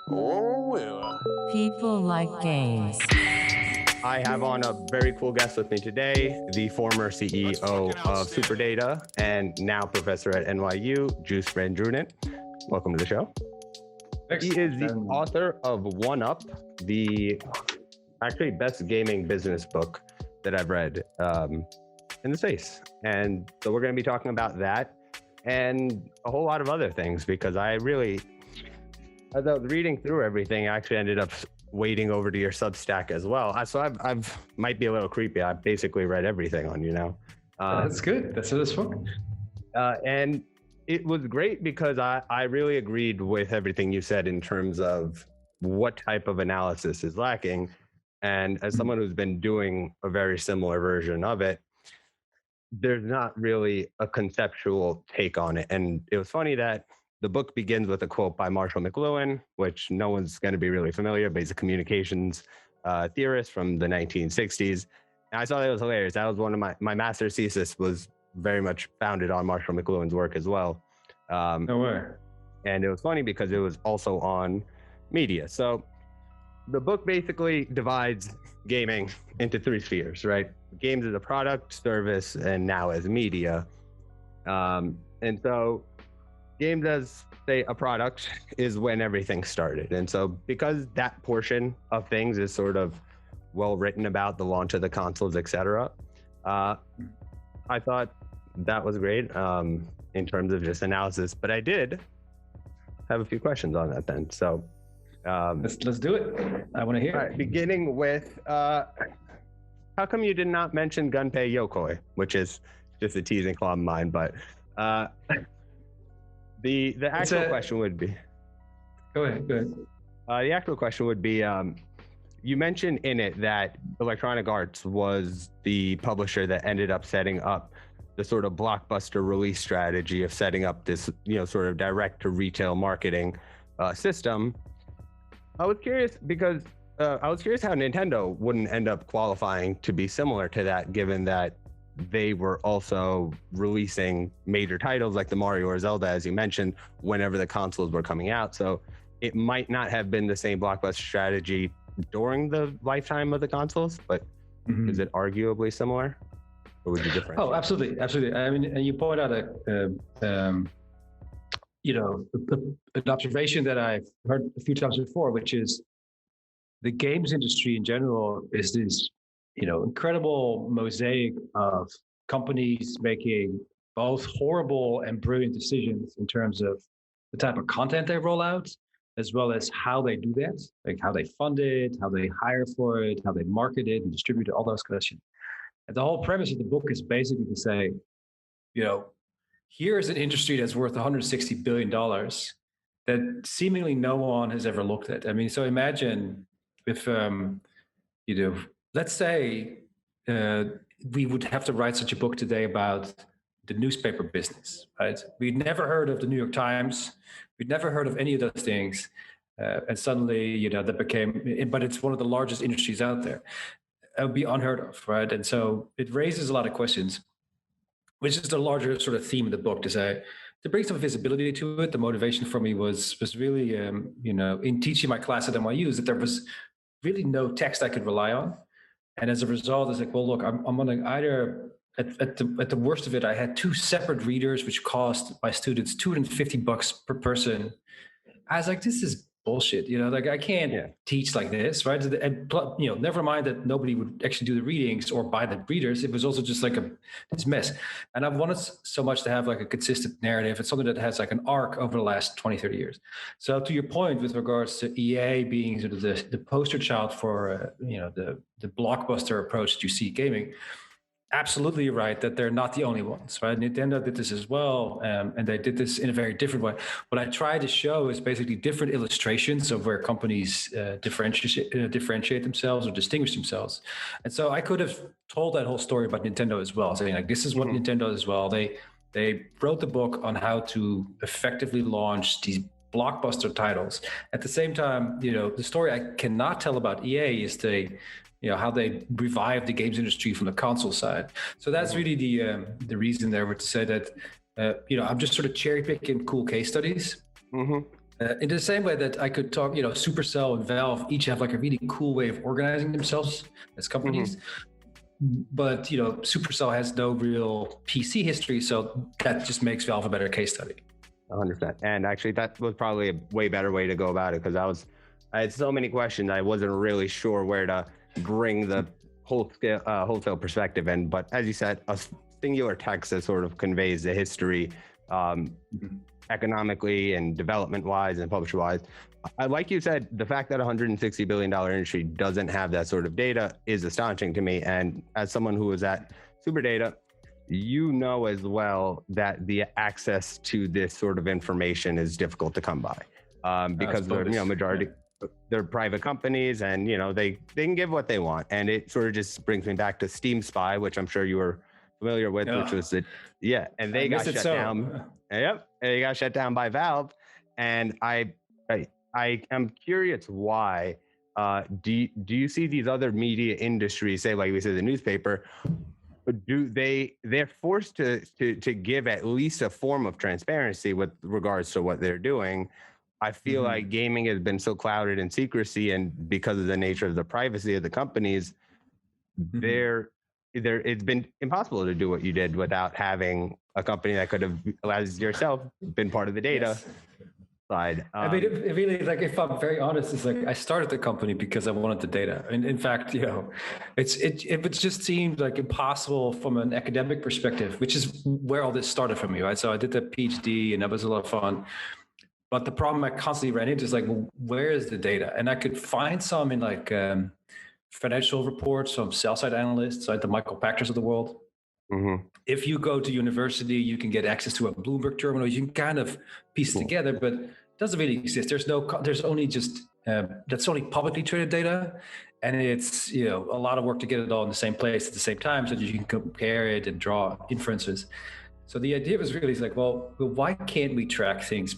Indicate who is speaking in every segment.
Speaker 1: People like games.
Speaker 2: I have on a very cool guest with me today, the former CEO of Superdata and now professor at NYU, Joost Van Dreunen. Welcome to the show.
Speaker 3: Thanks.
Speaker 2: He is the author of One Up, the actually best gaming business book that I've read in the space. And so we're going to be talking about that and a whole lot of other things, because I really, as I was reading through everything, I actually ended up wading over to your Substack as well. So I've might be a little creepy. I've basically read everything on you now.
Speaker 3: That's good. That's what it's for.
Speaker 2: And it was great because I really agreed with everything you said in terms of what type of analysis is lacking. And as someone who's been doing a very similar version of it, there's not really a conceptual take on it. And it was funny that the book begins with a quote by Marshall McLuhan, which no one's going to be really familiar, but he's a communications theorist from the 1960s. And I thought that was hilarious. That was one of my master's thesis was very much founded on Marshall McLuhan's work as well.
Speaker 3: No way.
Speaker 2: And it was funny because it was also on media. So the book basically divides gaming into three spheres, right? Games as a product, service, and now as media. And so games as, say, a product is when everything started. And so because that portion of things is sort of well written about the launch of the consoles, et cetera, I thought that was great in terms of just analysis. But I did have a few questions on that then. So
Speaker 3: let's do it. I want to hear.
Speaker 2: All right, beginning with, how come you did not mention Gunpei Yokoi, which is just a teasing club of mine, but the actual question would be.
Speaker 3: Go ahead.
Speaker 2: The actual question would be, you mentioned in it that Electronic Arts was the publisher that ended up setting up the sort of blockbuster release strategy of setting up this, sort of direct to retail marketing system. I was curious because how Nintendo wouldn't end up qualifying to be similar to that, given that they were also releasing major titles like the Mario or Zelda, as you mentioned, whenever the consoles were coming out. So it might not have been the same blockbuster strategy during the lifetime of the consoles, but is it arguably similar? Or would you differentiate?
Speaker 3: Oh, absolutely. I mean, and you point out an observation that I've heard a few times before, which is the games industry in general is this, incredible mosaic of companies making both horrible and brilliant decisions in terms of the type of content they roll out, as well as how they do that, like how they fund it, how they hire for it, how they market it and distribute it, all those questions. And the whole premise of the book is basically to say, here's an industry that's worth $160 billion that seemingly no one has ever looked at. I mean, so imagine if, let's say we would have to write such a book today about the newspaper business, right? We'd never heard of the New York Times. We'd never heard of any of those things. And suddenly, that became, but it's one of the largest industries out there. It would be unheard of, right? And so it raises a lot of questions, which is the larger sort of theme of the book to bring some visibility to it. The motivation for me was really, in teaching my class at NYU, is that there was really no text I could rely on. And as a result, it's like, well, look, I'm going to either, at the worst of it, I had two separate readers, which cost my students $250 per person. I was like, this is bullshit, like I can't teach like this, right? And never mind that nobody would actually do the readings or buy the readers. It was also just like this mess. And I've wanted so much to have like a consistent narrative. It's something that has like an arc over the last 20, 30 years. So to your point with regards to EA being sort of the poster child for, the blockbuster approach to see gaming, absolutely right that they're not the only ones, right? Nintendo did this as well, and they did this in a very different way. What I try to show is basically different illustrations of where companies differentiate themselves or distinguish themselves. And so I could have told that whole story about Nintendo as well, saying like, this is what Nintendo does as well. They wrote the book on how to effectively launch these blockbuster titles. At the same time, the story I cannot tell about EA is how they revived the games industry from the console side. So that's really the reason there, to say that I'm just sort of cherry picking cool case studies In the same way that I could talk, Supercell and Valve each have like a really cool way of organizing themselves as companies. But Supercell has no real PC history, so that just makes Valve a better case study.
Speaker 2: 100%. And actually, that was probably a way better way to go about it, because I had so many questions. I wasn't really sure where to bring the wholesale perspective in. But as you said, a singular text that sort of conveys the history economically and development-wise and publisher-wise. Like you said, the fact that $160 billion industry doesn't have that sort of data is astonishing to me. And as someone who was at SuperData, you know as well that the access to this sort of information is difficult to come by, because the majority they're private companies, and they can give what they want. And it sort of just brings me back to Steam Spy, which I'm sure you were familiar with, which was and they got shut down. Yep, they got shut down by Valve, and I am curious why. Do you see these other media industries, say like we said, the newspaper? They're forced to give at least a form of transparency with regards to what they're doing. I feel like gaming has been so clouded in secrecy, and because of the nature of the privacy of the companies, it's been impossible to do what you did without having a company that could have, as yourself, been part of the data side.
Speaker 3: I mean, it really, like, if I'm very honest, it's like I started the company because I wanted the data. And in fact, it just seemed like impossible from an academic perspective, which is where all this started for me, right? So I did the PhD, and that was a lot of fun. But the problem I constantly ran into is like, well, where is the data? And I could find some in like financial reports from sell-side analysts, like the Michael Pachters of the world. If you go to university, you can get access to a Bloomberg terminal. You can kind of piece it together, but it doesn't really exist. There's only just that's only publicly traded data, and it's a lot of work to get it all in the same place at the same time, so that you can compare it and draw inferences. So the idea was really like, well, why can't we track things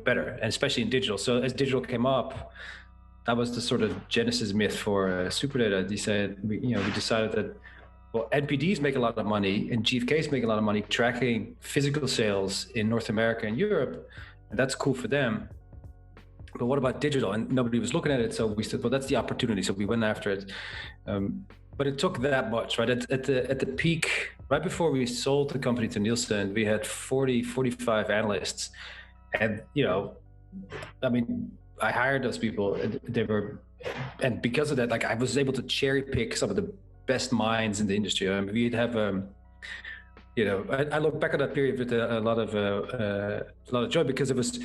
Speaker 3: better, and especially in digital? So as digital came up, that was the sort of genesis myth for SuperData. We decided that, well, NPDs make a lot of money and GFKs make a lot of money tracking physical sales in North America and Europe, and that's cool for them. But what about digital? And nobody was looking at it, so we said, well, that's the opportunity. So we went after it. But it took that much, right? At the peak, right before we sold the company to Nielsen, we had 45 analysts. And, I mean, I hired those people. And because of that, like, I was able to cherry pick some of the best minds in the industry. I mean, we'd have, I look back at that period with a lot of joy, because it was,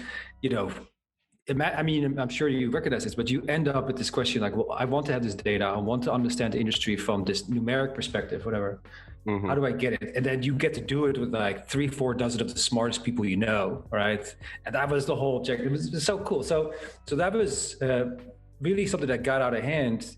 Speaker 3: I mean, I'm sure you recognize this, but you end up with this question like, well, I want to have this data. I want to understand the industry from this numeric perspective, whatever. How do I get it? And then you get to do it with like 3-4 dozen of the smartest people right? And that was the whole objective. It was so cool. So that was really something that got out of hand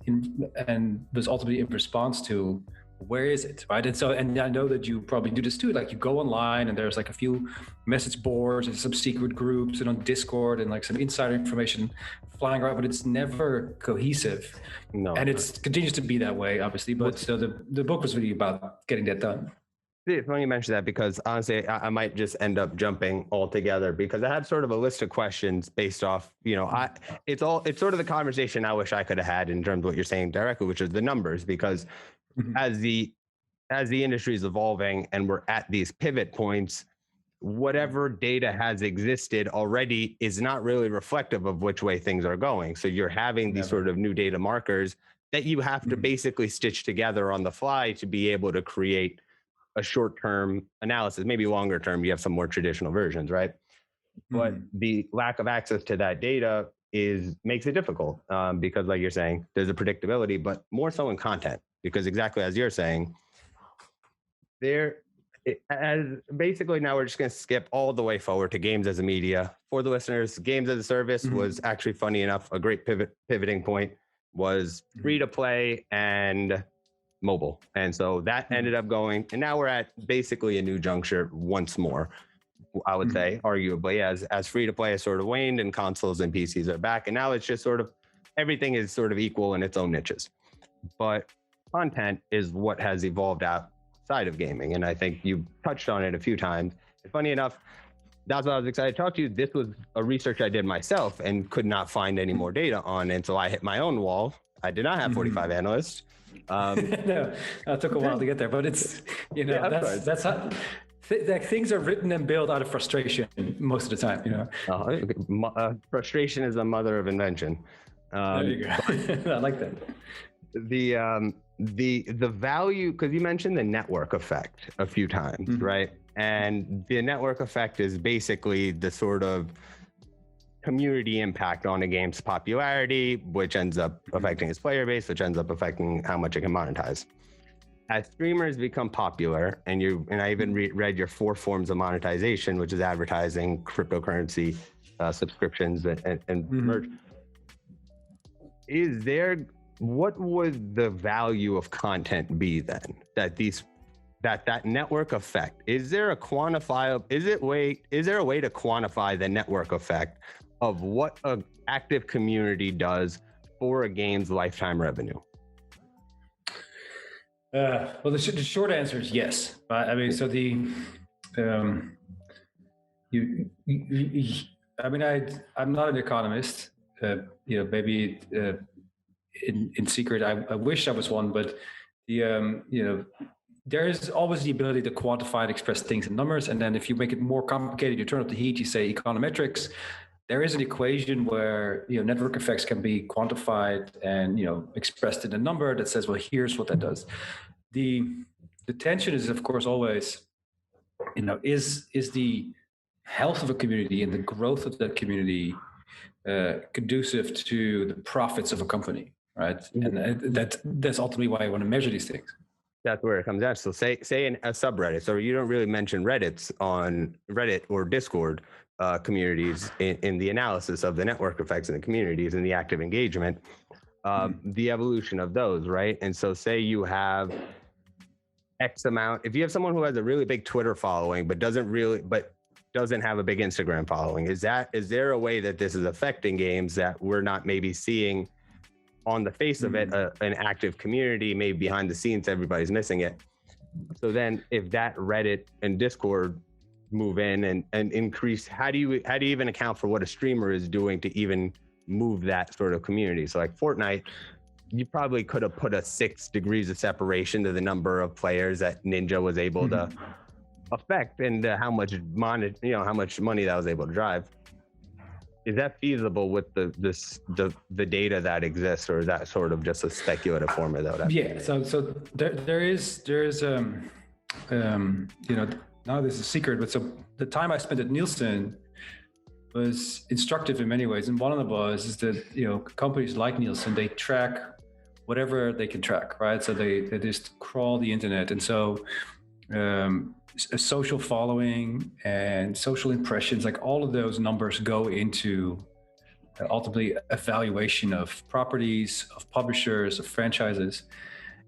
Speaker 3: and was ultimately in response to, where is it, right? And I know that you probably do this too. Like, you go online and there's like a few message boards and some secret groups and on Discord and like some insider information flying around, but it's never cohesive. No, and it continues to be that way, obviously. But so the book was really about getting that done.
Speaker 2: It's funny you mention that, because honestly, I might just end up jumping altogether, because I had sort of a list of questions based off, it's sort of the conversation I wish I could have had in terms of what you're saying directly, which is the numbers, because as the industry is evolving and we're at these pivot points, whatever data has existed already is not really reflective of which way things are going. So you're having these sort of new data markers that you have to basically stitch together on the fly to be able to create a short-term analysis. Maybe longer term, you have some more traditional versions, right? But the lack of access to that data makes it difficult, because, like you're saying, there's a predictability, but more so in content, because exactly as you're saying, basically now we're just going to skip all the way forward to games as a media. For the listeners, games as a service was actually, funny enough, a great pivoting point was free to play and mobile. And so that ended up going, and now we're at basically a new juncture once more, I would say, arguably, as free to play has sort of waned and consoles and PCs are back. And now it's just sort of, everything is sort of equal in its own niches. But content is what has evolved outside of gaming. And I think you touched on it a few times. And funny enough, that's why I was excited to talk to you. This was a research I did myself and could not find any more data on. And so I hit my own wall. I did not have 45 analysts.
Speaker 3: No, it took a while to get there, but it's, you know,
Speaker 2: Yeah,
Speaker 3: that's how things are written and built out of frustration most of the time, you know.
Speaker 2: Frustration is the mother of invention.
Speaker 3: There you go. I like that.
Speaker 2: The value, because you mentioned the network effect a few times, right? And the network effect is basically the sort of community impact on a game's popularity, which ends up affecting its player base, which ends up affecting how much it can monetize. As streamers become popular, and I even read your 4 forms of monetization, which is advertising, cryptocurrency, subscriptions, and merch. What would the value of content be then? That network effect, is there a way to quantify the network effect of what an active community does for a game's lifetime revenue?
Speaker 3: Well, the short answer is yes. I mean, so I'm not an economist. You know, maybe in secret, I wish I was one, but you know, there is always the ability to quantify and express things in numbers. And then if you make it more complicated, you turn up the heat, you say econometrics. There is an equation where, you know, network effects can be quantified and, you know, expressed in a number that says, well, here's what that does. The tension is, of course, always, you know, is the health of a community and the growth of that community conducive to the profits of a company, right? And that's ultimately why I want to measure these things.
Speaker 2: That's where it comes down. So say in a subreddit, so you don't really mention Reddits on Reddit or Discord communities in the analysis of the network effects in the communities and the active engagement, the evolution of those, right? And so say you have X amount, if you have someone who has a really big Twitter following, but doesn't have a big Instagram following, is there a way that this is affecting games that we're not maybe seeing on the face of it, an active community, maybe behind the scenes, everybody's missing it. So then if that Reddit and Discord move in and increase, how do you even account for what a streamer is doing to even move that sort of community? So like Fortnite, you probably could have put a 6 degrees of separation to the number of players that Ninja was able to affect and how much money that was able to drive. Is that feasible with the data that exists, or is that sort of just a speculative formula?
Speaker 3: Yeah. So there is you know, none of this is a secret, but so the time I spent at Nielsen was instructive in many ways, and one of them is that, you know, companies like Nielsen, they track whatever they can track, right? So they just crawl the internet, and so a social following and social impressions, like all of those numbers go into ultimately evaluation of properties, of publishers, of franchises.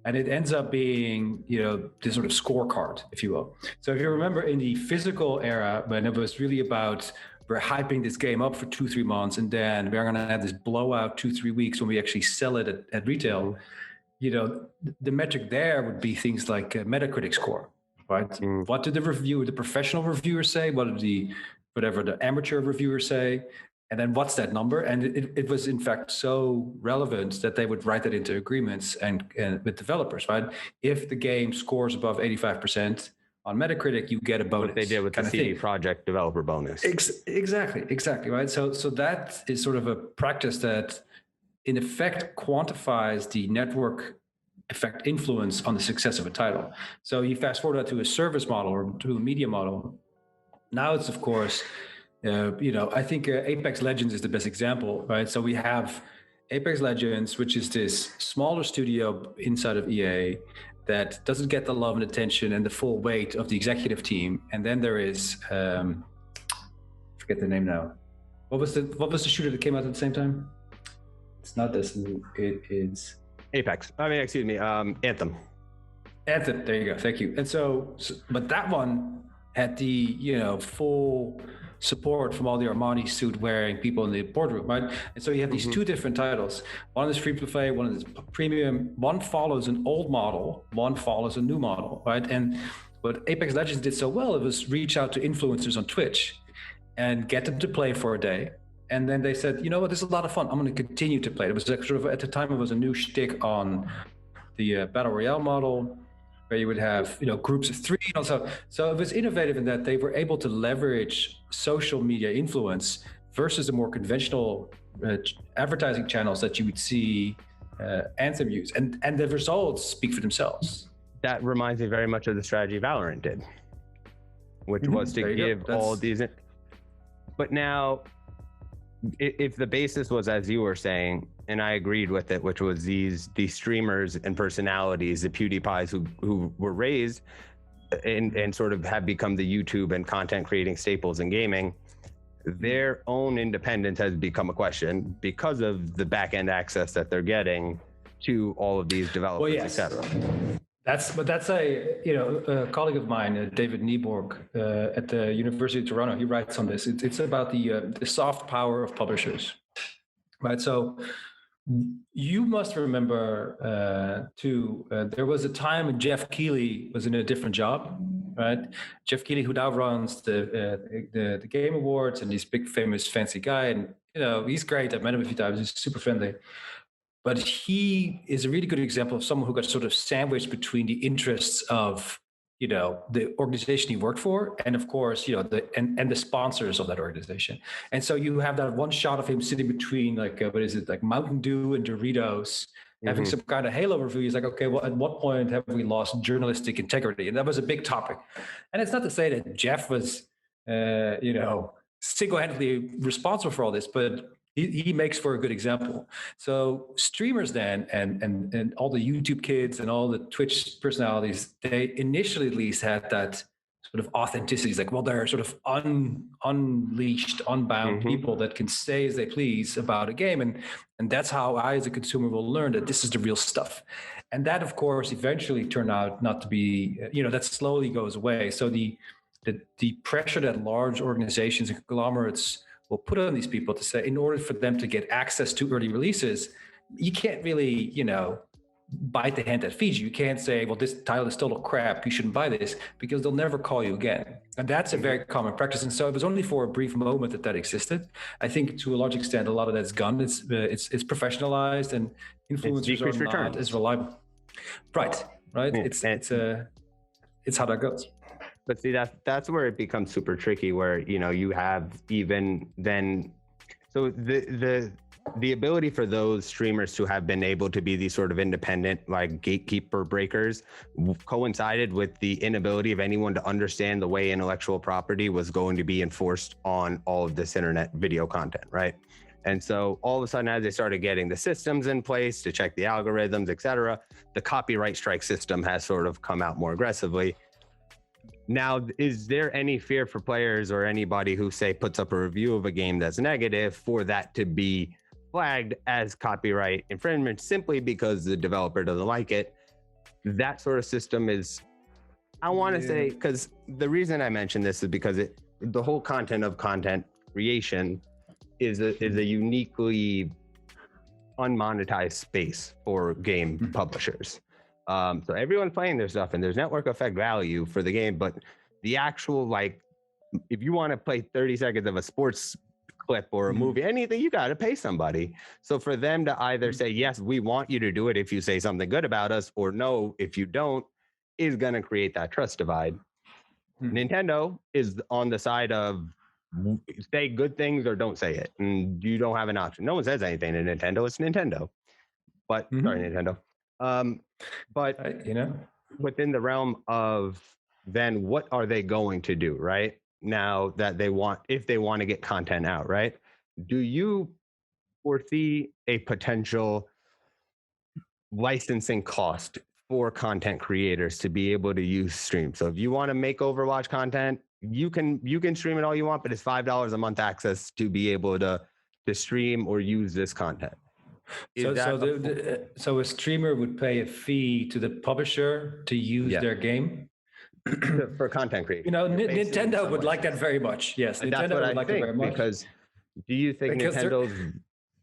Speaker 3: And it ends up being, you know, this sort of scorecard, if you will. So if you remember in the physical era, when it was really about, we're hyping this game up for 2-3 months, and then we're going to have this blowout 2-3 weeks when we actually sell it at retail, you know, the metric there would be things like Metacritic score. Right? What did the professional reviewer say? What did the amateur reviewer say? And then what's that number? And it was in fact so relevant that they would write that into agreements and with developers, right? If the game scores above 85% on Metacritic, you get a bonus. What
Speaker 2: they did with the CD Projekt developer bonus.
Speaker 3: Exactly, right? So that is sort of a practice that in effect quantifies the network effect influence on the success of a title. So you fast forward that to a service model or to a media model. Now it's, of course, you know, I think Apex Legends is the best example, right? So we have Apex Legends, which is this smaller studio inside of EA that doesn't get the love and attention and the full weight of the executive team. And then there is, forget the name now. What was the shooter that came out at the same time? It's not this. It is
Speaker 2: Apex. Anthem.
Speaker 3: Anthem. There you go. Thank you. And so, but that one had the, you know, full support from all the Armani suit wearing people in the boardroom, right? And so you have these two different titles. One is free to play, one is premium. One follows an old model, one follows a new model, right? And what Apex Legends did so well, it was reach out to influencers on Twitch. and get them to play for a day. And then they said, you know what, this is a lot of fun. I'm going to continue to play. It was like sort of, at the time, it was a new shtick on the Battle Royale model, where you would have, groups of 3 and also. So it was innovative in that they were able to leverage social media influence versus the more conventional advertising channels that you would see Anthem use. And the results speak for themselves.
Speaker 2: That reminds me very much of the strategy Valorant did, which was to give all these. But now, if the basis was, as you were saying, and I agreed with it, which was these streamers and personalities, the PewDiePies who were raised and sort of have become the YouTube and content creating staples in gaming, their own independence has become a question because of the back end access that they're getting to all of these developers, etc.
Speaker 3: That's a colleague of mine, David Nieborg, at the University of Toronto. He writes on this. It's about the soft power of publishers, right? So you must remember too. There was a time when Jeff Keighley was in a different job, right? Jeff Keighley, who now runs the Game Awards, and he's big, famous, fancy guy, and he's great. I've met him a few times. He's super friendly. But he is a really good example of someone who got sort of sandwiched between the interests of, the organization he worked for, and of course, the sponsors of that organization. And so you have that one shot of him sitting between like Mountain Dew and Doritos, having some kind of halo review. He's like, okay, well, at what point have we lost journalistic integrity? And that was a big topic. And it's not to say that Jeff was, single-handedly responsible for all this, but he makes for a good example. So streamers then, and all the YouTube kids and all the Twitch personalities, they initially at least had that sort of authenticity. It's like, well, they're sort of unleashed, unbound people that can say as they please about a game. And that's how I, as a consumer, will learn that this is the real stuff. And that, of course, eventually turned out not to be, that slowly goes away. So the pressure that large organizations and conglomerates will put on these people to say, in order for them to get access to early releases, you can't really, bite the hand that feeds you. You can't say, well, this title is total crap, you shouldn't buy this, because they'll never call you again. And that's a very common practice. And so it was only for a brief moment that existed. I think to a large extent, a lot of that's gone. It's professionalized, and influencers are not as reliable. Right. Yeah. It's how that goes.
Speaker 2: But see, that's where it becomes super tricky, where you have even then, so the ability for those streamers to have been able to be these sort of independent, like gatekeeper breakers, coincided with the inability of anyone to understand the way intellectual property was going to be enforced on all of this internet video content, right? And so all of a sudden, as they started getting the systems in place to check the algorithms, et cetera, the copyright strike system has sort of come out more aggressively. Now, is there any fear for players or anybody who, say, puts up a review of a game that's negative for that to be flagged as copyright infringement simply because the developer doesn't like it? That sort of system is, I want to say, because the reason I mention this is because the whole content of content creation is a uniquely unmonetized space for game publishers. So everyone's playing their stuff and there's network effect value for the game, but the actual, like, if you want to play 30 seconds of a sports clip or a movie, anything, you got to pay somebody. So for them to either say, yes, we want you to do it if you say something good about us, or no, if you don't, is going to create that trust divide. Nintendo is on the side of say good things or don't say it. And you don't have an option. No one says anything to Nintendo. It's Nintendo. But sorry, Nintendo. But within the realm of then what are they going to do right now that if they want to get content out, right? Do you foresee a potential licensing cost for content creators to be able to use stream? So if you want to make Overwatch content, you can stream it all you want, but it's $5 a month access to be able to stream or use this content.
Speaker 3: So a streamer would pay a fee to the publisher to use their game
Speaker 2: for content creation.
Speaker 3: Nintendo would like that very much. Yes, Nintendo would like it very much.
Speaker 2: Because do you think Nintendo's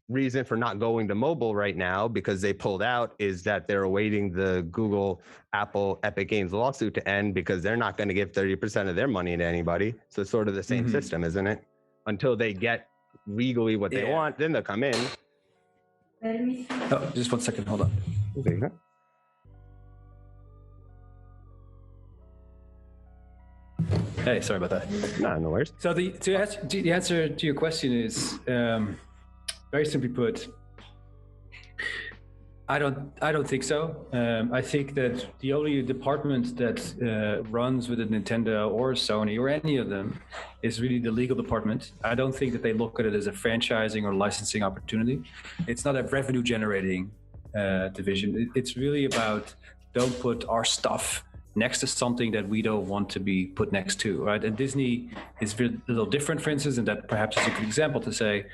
Speaker 2: reason for not going to mobile right now, because they pulled out, is that they're awaiting the Google, Apple, Epic Games lawsuit to end because they're not going to give 30% of their money to anybody? So it's sort of the same system, isn't it? until they get legally what they want, then they'll come in.
Speaker 3: Oh, just 1 second, hold on.
Speaker 2: Okay.
Speaker 3: Hey, sorry about that.
Speaker 2: No worries.
Speaker 3: So the answer to your question is very simply put. I don't think so. I think that the only department that runs with a Nintendo or Sony or any of them is really the legal department. I don't think that they look at it as a franchising or licensing opportunity. It's not a revenue generating division. It's really about, don't put our stuff next to something that we don't want to be put next to, right? And Disney is a little different, for instance, and that perhaps is a good example to say,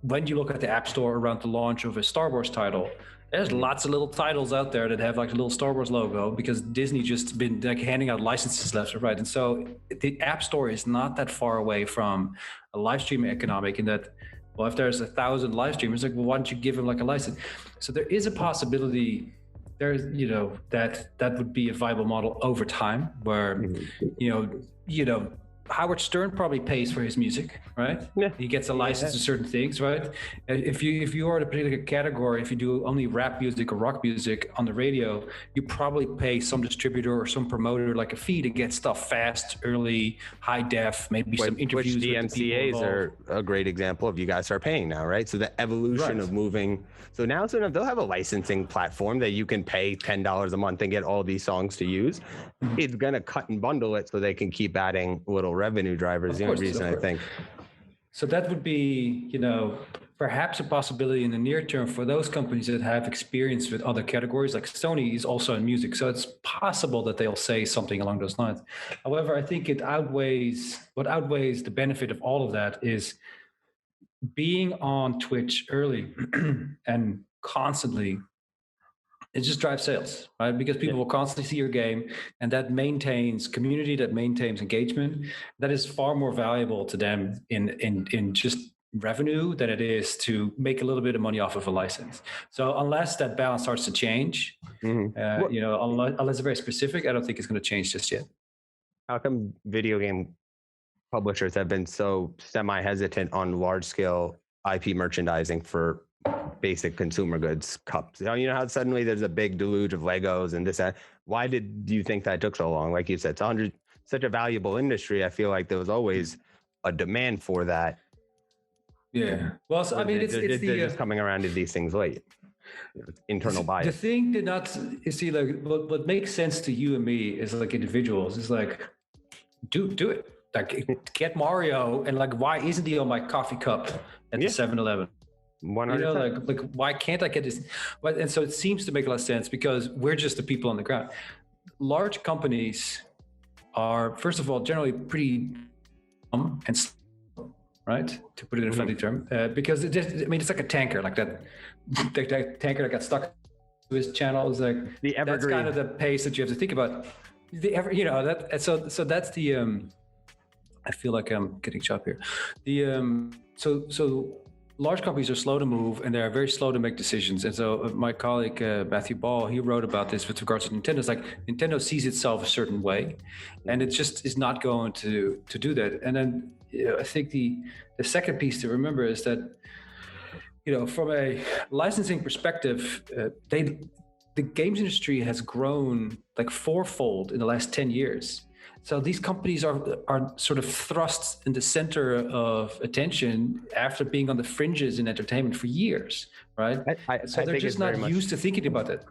Speaker 3: when you look at the App Store around the launch of a Star Wars title, there's lots of little titles out there that have like a little Star Wars logo because Disney just been like handing out licenses left and right. And so the App Store is not that far away from a live streaming economic in that, well, if there's 1,000 live streamers, like, well, why don't you give them like a license? So there is a possibility there's, that would be a viable model over time where, Howard Stern probably pays for his music, right?
Speaker 2: Yeah.
Speaker 3: He gets a license to certain things, right? If you are in a particular category, if you do only rap music or rock music on the radio, you probably pay some distributor or some promoter like a fee to get stuff fast, early, high def, maybe some interviews.
Speaker 2: Which the
Speaker 3: with the
Speaker 2: MCAs are a great example of. You guys start paying now, right? So the evolution of moving. So now they'll have a licensing platform that you can pay $10 a month and get all these songs to use. It's going to cut and bundle it so they can keep adding little revenue drivers. The only reason I think.
Speaker 3: So that would be, perhaps a possibility in the near term for those companies that have experience with other categories. Like Sony is also in music, so it's possible that they'll say something along those lines. However, I think what outweighs the benefit of all of that is being on Twitch early and constantly. It just drives sales, right? Because people will constantly see your game, and that maintains community, that maintains engagement. That is far more valuable to them in just revenue than it is to make a little bit of money off of a license. So unless that balance starts to change, unless it's very specific, I don't think it's going to change just yet.
Speaker 2: How come video game publishers have been so semi-hesitant on large-scale IP merchandising for basic consumer goods cups? You know how suddenly there's a big deluge of Legos and this, that. Why did you think that took so long? Like you said, it's such a valuable industry. I feel like there was always a demand for that.
Speaker 3: Yeah. Well, so, I mean,
Speaker 2: they're just coming around to these things late. Internal bias.
Speaker 3: The thing did not, you see, like what makes sense to you and me is like individuals is like, do it. Like get Mario, and like, why isn't he on my coffee cup at the 7-Eleven?
Speaker 2: 100%.
Speaker 3: Like why can't I get this? And so it seems to make a lot of sense because we're just the people on the ground. Large companies are, first of all, generally pretty dumb and slow, right? To put it in a friendly term, because it's like a tanker, like that tanker that got stuck to his channel is like
Speaker 2: the evergreen.
Speaker 3: That's kind of the pace that you have to think about. So that's the. I feel like I'm getting chopped here. So large companies are slow to move and they're very slow to make decisions. And so my colleague, Matthew Ball, he wrote about this with regards to Nintendo. It's like Nintendo sees itself a certain way and it just is not going to do that. And then I think the second piece to remember is that, from a licensing perspective, the games industry has grown like fourfold in the last 10 years. So these companies are sort of thrust in the center of attention after being on the fringes in entertainment for years, right? So they're just not used to thinking about it.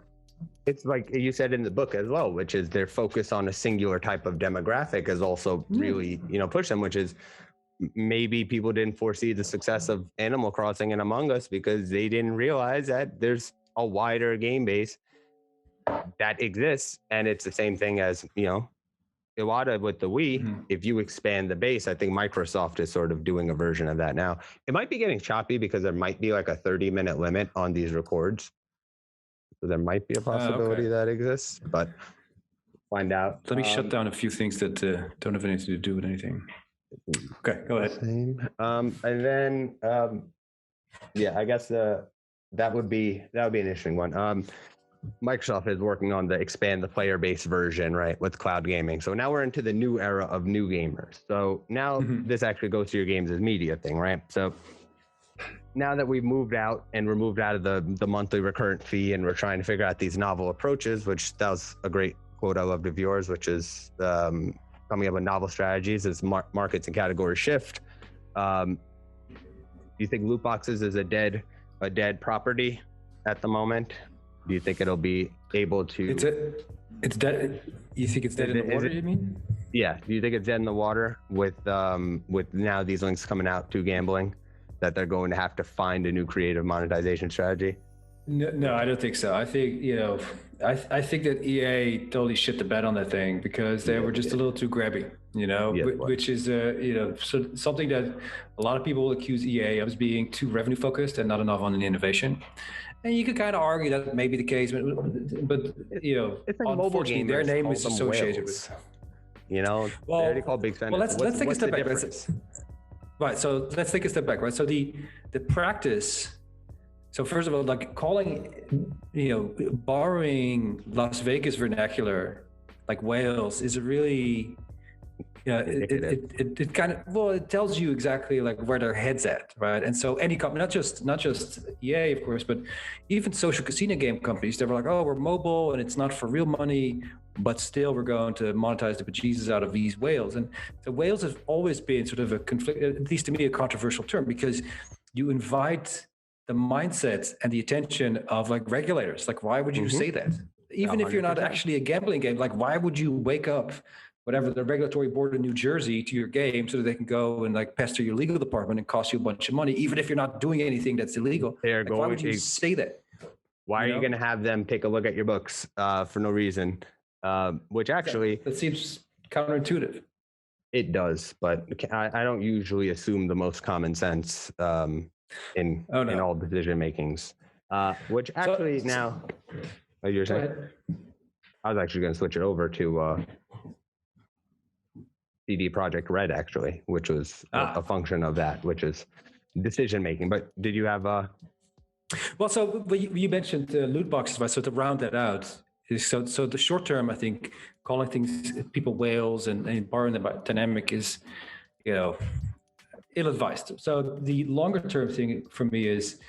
Speaker 2: It's like you said in the book as well, which is their focus on a singular type of demographic has also really, pushed them, which is maybe people didn't foresee the success of Animal Crossing and Among Us because they didn't realize that there's a wider game base that exists. And it's the same thing as, Iwata with the Wii, if you expand the base, I think Microsoft is sort of doing a version of that now. It might be getting choppy because there might be like a 30-minute limit on these records. So there might be a possibility that exists, but find out.
Speaker 3: Let me shut down a few things that don't have anything to do with anything. Okay, go ahead.
Speaker 2: And then, I guess that would be an interesting one. Microsoft is working on the expand the player base version, right, with cloud gaming. So now we're into the new era of new gamers. So now this actually goes to your games as media thing, right? So now that we've moved out and we're moved out of the monthly recurrent fee and we're trying to figure out these novel approaches, which that was a great quote I loved of yours, which is coming up with novel strategies as markets and categories shift. Do you think loot boxes is a dead property at the moment? Do you think it'll be able to?
Speaker 3: It's dead. You think it's dead in the water? You mean?
Speaker 2: Yeah. Do you think it's dead in the water with now these links coming out to gambling, that they're going to have to find a new creative monetization strategy?
Speaker 3: No, I don't think so. I think I think that EA totally shit the bed on that thing because they were just a little too grabby, which is so something that a lot of people will accuse EA of being too revenue focused and not enough on an innovation. And you could kind of argue that may be the case, but
Speaker 2: it's like
Speaker 3: unfortunately, their name is associated with.
Speaker 2: They already call big spenders.
Speaker 3: Well, let's take a step back. Right. So let's take a step back. Right. So the practice. So first of all, like borrowing Las Vegas vernacular, like whales, is a really, it kind of, it tells you exactly like where their head's at, right? And so any company, not just EA, of course, but even social casino game companies, they were like, oh, we're mobile and it's not for real money, but still we're going to monetize the bejesus out of these whales. And so whales have always been sort of a conflict, at least to me, a controversial term, because you invite the mindset and the attention of like regulators. Like, why would you say that? Even if you're not actually a gambling game, like why would you wake up whatever the regulatory board in New Jersey to your game so that they can go and like pester your legal department and cost you a bunch of money, even if you're not doing anything that's illegal?
Speaker 2: They're
Speaker 3: like, why would you say that?
Speaker 2: Why are you going to have them take a look at your books for no reason? Which actually,
Speaker 3: that seems counterintuitive.
Speaker 2: It does, but I don't usually assume the most common sense in all decision makings. Which actually now, like you're saying, I was actually going to switch it over to CD Projekt Red, actually, which was a function of that, which is decision making. But did you have
Speaker 3: Well, so you mentioned loot boxes, right? So to round that out, so the short term, I think calling things people whales and borrowing the dynamic is, ill-advised. So the longer term thing for me is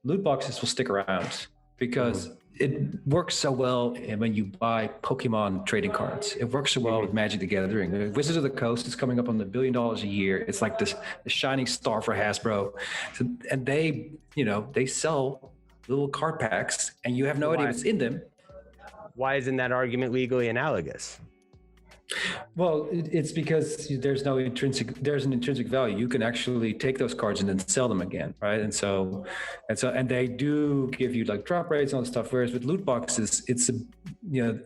Speaker 3: loot boxes will stick around because it works so well when you buy Pokemon trading cards. It works so well with Magic the Gathering. Wizards of the Coast is coming up on $1 billion a year. It's like the shining star for Hasbro. So, and they sell little card packs and you have no idea what's in them.
Speaker 2: Why isn't that argument legally analogous?
Speaker 3: Well, it's because there's an intrinsic value. You can actually take those cards and then sell them again, right? And they do give you like drop rates and all this stuff. Whereas with loot boxes,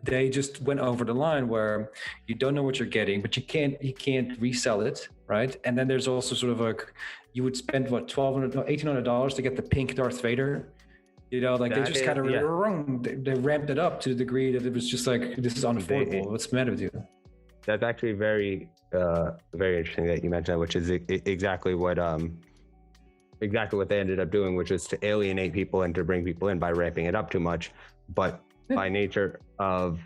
Speaker 3: they just went over the line where you don't know what you're getting, but you can't resell it, right? And then there's also sort of like you would spend $1,800 to get the pink Darth Vader. They just kind of they ramped it up to the degree that it was just like, this is unaffordable. What's the matter with you?
Speaker 2: That's actually very interesting that you mentioned that, which is exactly what they ended up doing, which is to alienate people and to bring people in by ramping it up too much. But by nature of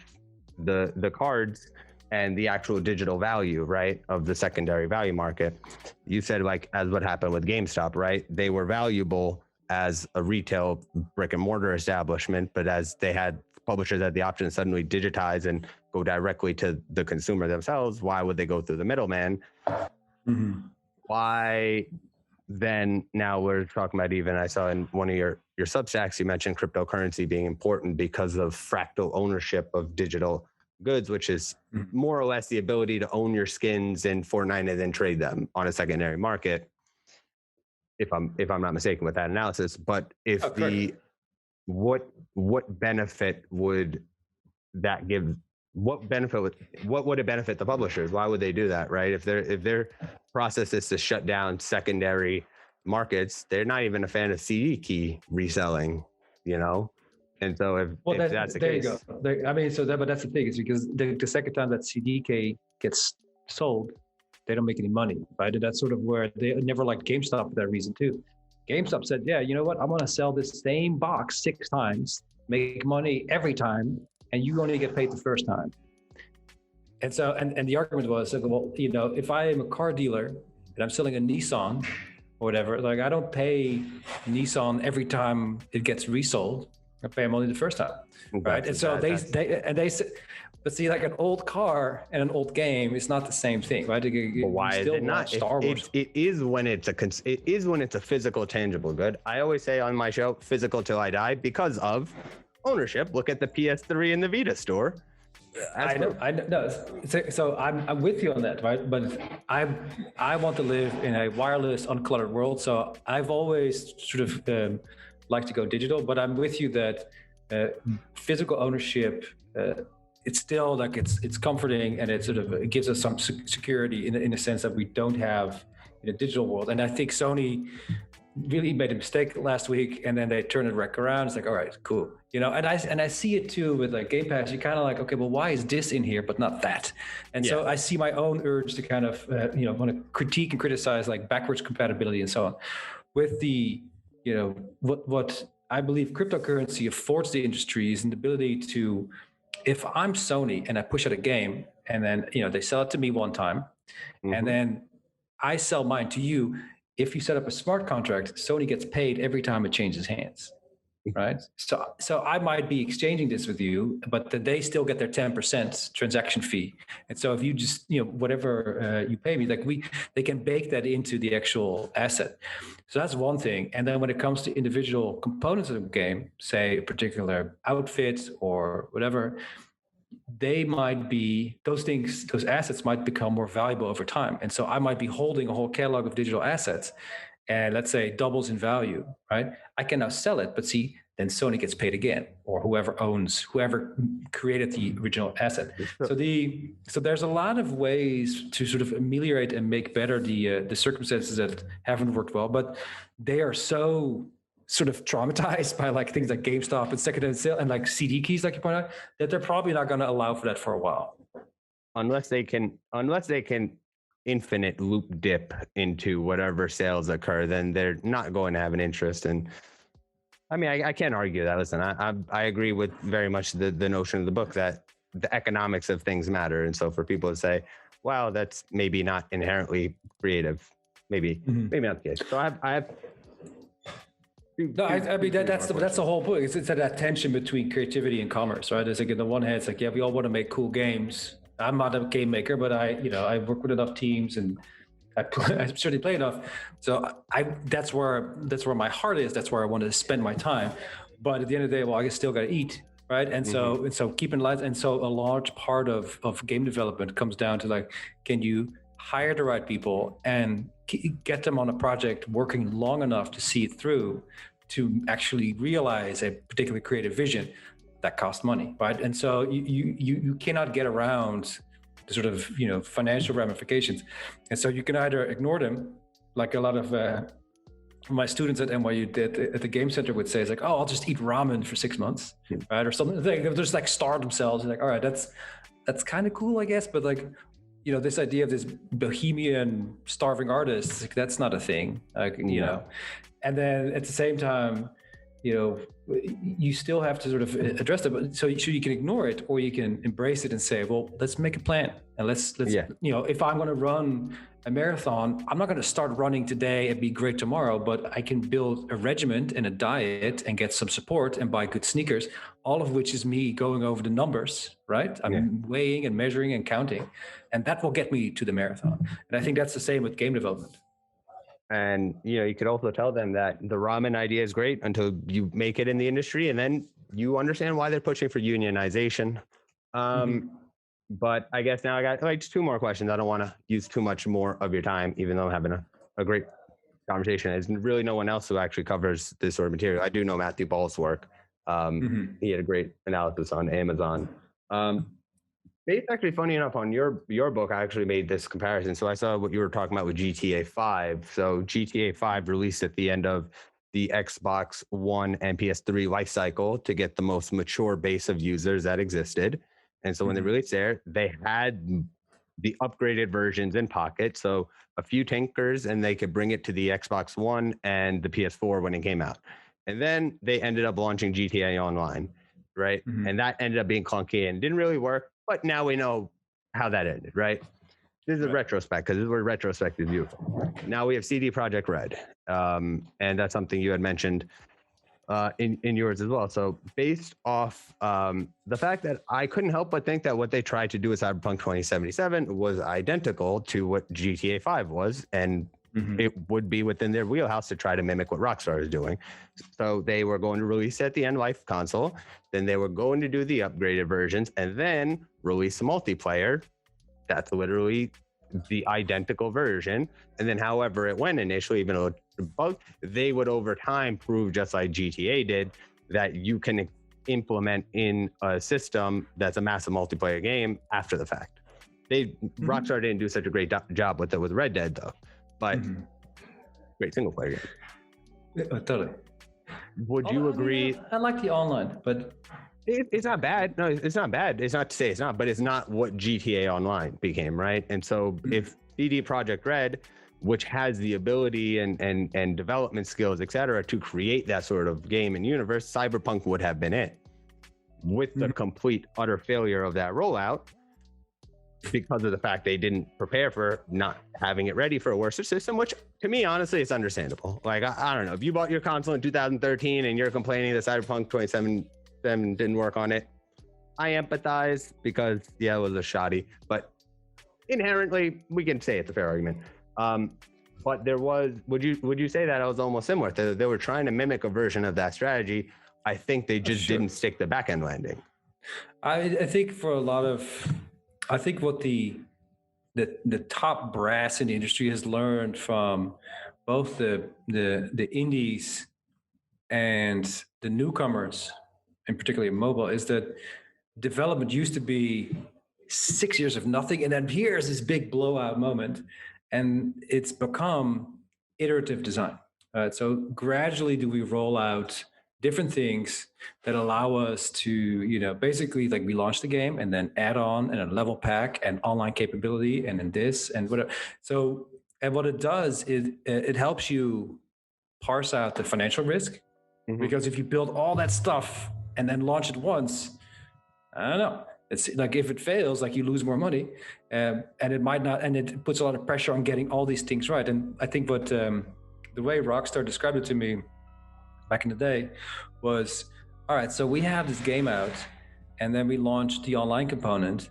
Speaker 2: the cards and the actual digital value, right, of the secondary value market, you said like as what happened with GameStop, right? They were valuable as a retail brick and mortar establishment, but as publishers had the option to suddenly digitize and go directly to the consumer themselves, why would they go through the middleman? Why then now we're talking about, even I saw in one of your Substacks, you mentioned cryptocurrency being important because of fractal ownership of digital goods, which is more or less the ability to own your skins in Fortnite and then trade them on a secondary market. If I'm not mistaken with that analysis, but if what benefit would that give? What would it benefit the publishers? Why would they do that, right? If their process is to shut down secondary markets, they're not even a fan of CD key reselling, And so if that's the case,
Speaker 3: there you go. But that's the thing, is because the second time that CDK gets sold, they don't make any money, right? And that's sort of where they never liked GameStop for that reason too. GameStop said, yeah, you know what? I'm going to sell this same box 6 times make money every time, and you only get paid the first time. And so, and the argument was, like, well, if I am a car dealer and I'm selling a Nissan or whatever, like I don't pay Nissan every time it gets resold. I pay them only the first time, right? And so they said, but see, like an old car and an old game is not the same thing, right?
Speaker 2: But why is it not?
Speaker 3: Star Wars.
Speaker 2: It is when it's a physical, tangible good. I always say on my show, physical till I die, because of ownership. Look at the PS3 in the Vita store.
Speaker 3: I know. No, so I'm with you on that, right? But I want to live in a wireless, uncluttered world. So I've always sort of liked to go digital. But I'm with you that physical ownership, it's still like it's comforting, and it gives us some security in a sense that we don't have in a digital world. And I think Sony really made a mistake last week, and then they turned it back around. It's like, all right, cool, and I see it too with like Game Pass. You kind of like, okay, well, why is this in here but not that? And so I see my own urge to kind of want to critique and criticize like backwards compatibility and so on. With the what I believe cryptocurrency affords the industry is an ability to, if I'm Sony and I push out a game and then they sell it to me one time, and then I sell mine to you. If you set up a smart contract, Sony gets paid every time it changes hands, right? So I might be exchanging this with you, but then they still get their 10% transaction fee. And so if you just, whatever you pay me, like they can bake that into the actual asset. So that's one thing. And then when it comes to individual components of the game, say a particular outfit or whatever, they might be, those assets might become more valuable over time. And so I might be holding a whole catalog of digital assets, and let's say it doubles in value, right? I can now sell it, but see, then Sony gets paid again, or whoever created the original asset. So there's a lot of ways to sort of ameliorate and make better the circumstances that haven't worked well, but they are so sort of traumatized by like things like GameStop and secondhand sale and like CD keys, like you point out, that they're probably not going to allow for that for a while.
Speaker 2: Unless they can infinite loop dip into whatever sales occur, then they're not going to have an interest. And I mean, I can't argue that. Listen, I agree with very much the notion of the book that the economics of things matter. And so for people to say, wow, that's maybe not inherently creative, maybe not the case. So I have
Speaker 3: No, I mean that's the whole point. It's that tension between creativity and commerce, right? It's like on the one hand, it's like, yeah, we all want to make cool games. I'm not a game maker, but I work with enough teams and I certainly play enough. So that's where my heart is. That's where I want to spend my time. But at the end of the day, well, I still got to eat, right? And so keeping lights. And so a large part of game development comes down to like, can you hire the right people and get them on a project working long enough to see it through, to actually realize a particularly creative vision that costs money, right? And so you cannot get around the sort of financial ramifications, and so you can either ignore them, like a lot of my students at NYU did at the game center would say, it's like, oh, I'll just eat ramen for 6 months, right, or something. They just like starve themselves. Like, all right, that's kind of cool, I guess, but like, this idea of this bohemian starving artist, like, that's not a thing, like, and then at the same time, you still have to sort of address it. So you can ignore it, or you can embrace it and say, well, let's make a plan, and let's if I'm going to run a marathon, I'm not going to start running today and be great tomorrow, but I can build a regiment and a diet and get some support and buy good sneakers, all of which is me going over the numbers, right? I'm weighing and measuring and counting, and that will get me to the marathon. And I think that's the same with game development.
Speaker 2: And you could also tell them that the ramen idea is great until you make it in the industry, and then you understand why they're pushing for unionization. But I guess now I got like 2 more questions. I don't want to use too much more of your time, even though I'm having a great conversation. There's really no one else who actually covers this sort of material. I do know Matthew Ball's work. He had a great analysis on Amazon. It's actually funny enough, on your book, I actually made this comparison. So I saw what you were talking about with GTA 5. So GTA 5 released at the end of the Xbox One and PS3 life cycle to get the most mature base of users that existed. And so when they released there, they had the upgraded versions in pocket. So a few tinkers, and they could bring it to the Xbox One and the PS4 when it came out. And then they ended up launching GTA Online, right? And that ended up being clunky and didn't really work. But now we know how that ended, right? This is a retrospect, because this is where retrospect is beautiful. Now we have CD Projekt Red, and that's something you had mentioned in yours as well. So based off the fact that I couldn't help but think that what they tried to do with Cyberpunk 2077 was identical to what GTA 5 was, and it would be within their wheelhouse to try to mimic what Rockstar is doing. So they were going to release at the end life console, then they were going to do the upgraded versions, and then release a multiplayer. That's literally the identical version. And then however it went initially, even though bug, they would over time prove, just like GTA did, that you can implement in a system that's a massive multiplayer game after the fact. Rockstar didn't do such a great job with it with Red Dead though, but great single player game.
Speaker 3: Yeah, totally.
Speaker 2: Would you agree?
Speaker 3: I like the online, but
Speaker 2: it's not bad. No, it's not bad. It's not to say it's not, but it's not what GTA Online became, right? And so if CD Projekt Red, which has the ability and development skills, et cetera, to create that sort of game and universe, Cyberpunk would have been it. With the complete, utter failure of that rollout, because of the fact they didn't prepare for not having it ready for a worse system, which to me, honestly, it's understandable. Like, I don't know, if you bought your console in 2013 and you're complaining that Cyberpunk 2077 didn't work on it, I empathize, because yeah, it was a shoddy, but inherently we can say it's a fair argument. But there was, would you say that it was almost similar? They were trying to mimic a version of that strategy. I think they just didn't stick the back end landing.
Speaker 3: I think for a lot of, I think what the top brass in the industry has learned from both the indies and the newcomers, and particularly mobile, is that development used to be 6 years of nothing, and then here's this big blowout moment, and it's become iterative design. So gradually do we roll out different things that allow us to, you know, basically like we launch the game and then add on and a level pack and online capability and then this and whatever. So, and what it does is it helps you parse out the financial risk, because if you build all that stuff and then launch it once, I don't know. It's like if it fails, like you lose more money, and it might not, and it puts a lot of pressure on getting all these things right. And I think what the way Rockstar described it to me back in the day was, all right, so we have this game out, and then we launched the online component,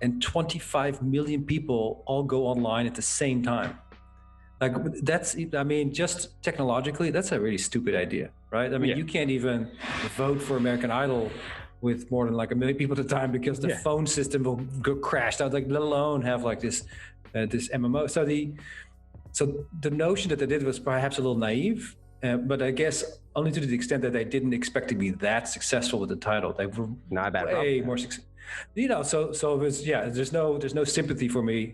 Speaker 3: and 25 million people all go online at the same time. Like that's, I mean, just technologically, that's a really stupid idea, right? I mean, you can't even vote for American Idol with more than like 1 million people at a time, because the phone system will go crashed out, like let alone have like this MMO. So the notion that they did was perhaps a little naive, but I guess only to the extent that they didn't expect to be that successful with the title. They were way more successful. You know, so it was, there's no sympathy for me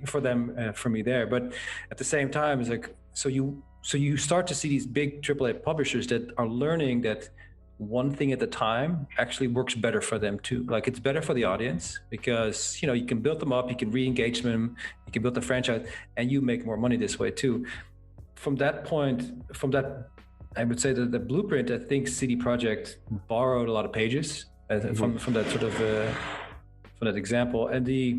Speaker 3: there. But at the same time, it's like, so you start to see these big AAA publishers that are learning that one thing at a time actually works better for them too. Like it's better for the audience, because, you know, you can build them up, you can re-engage them, you can build the franchise, and you make more money this way too. From that, I would say that the blueprint, I think CD Projekt borrowed a lot of pages from that sort of from that example. And the